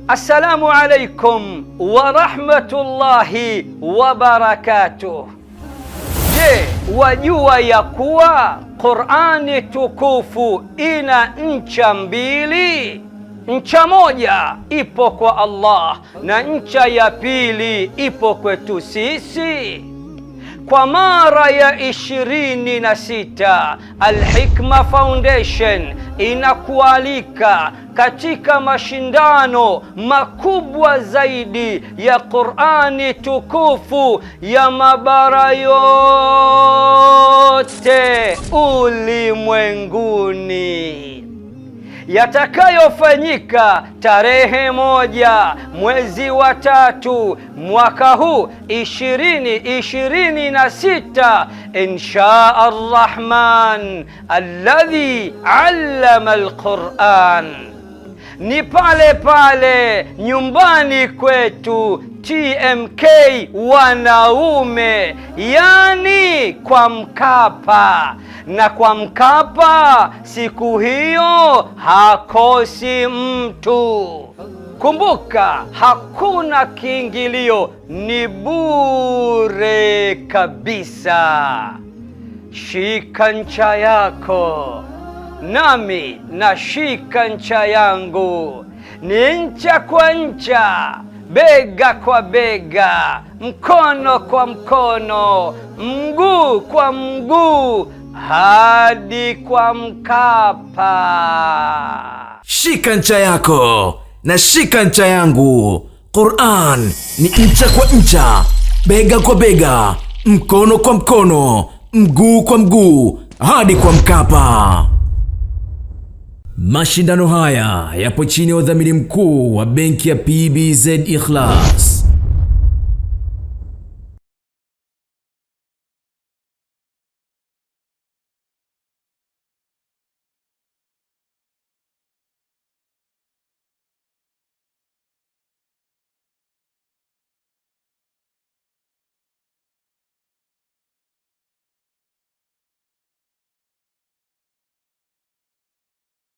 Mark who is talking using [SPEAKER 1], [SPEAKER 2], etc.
[SPEAKER 1] Assalamu alaikum wa rahmatullahi wa barakatuh. Je, wajua ya kuwa Qur'ani tukufu ina ncha mbili? Ncha moja ipo kwa Allah na ncha ya pili ipo kwetu sisi. Kwa mara ya 26 Al-Hikma Foundation inakualika katika mashindano makubwa zaidi ya Qur'ani tukufu ya mabara yote ulimwenguni, yatakayofanyika tarehe 1 mwezi wa 3 mwaka huu 2026 insha Ar-Rahman alladhi allama al-Quran. Ni pale pale nyumbani kwetu TMK wanaume, yani kwa Mkapa. Na kwa Mkapa siku hiyo hakosi mtu. Kumbuka, hakuna kiingilio, ni bure kabisa. Shika ncha yako nami nashika ncha yangu, ni ncha kwa ncha, bega kwa bega, mkono kwa mkono, mguu kwa mguu, hadi kwa Mkapa.
[SPEAKER 2] Shika ncha yako na shika ncha yangu. Qur'an ni ncha kwa ncha, bega kwa bega, mkono kwa mkono, mguu kwa mguu, hadi kwa Mkapa. Mashindano haya yapo chini ya udhamini mkuu wa benki ya PBZ Ikhlas.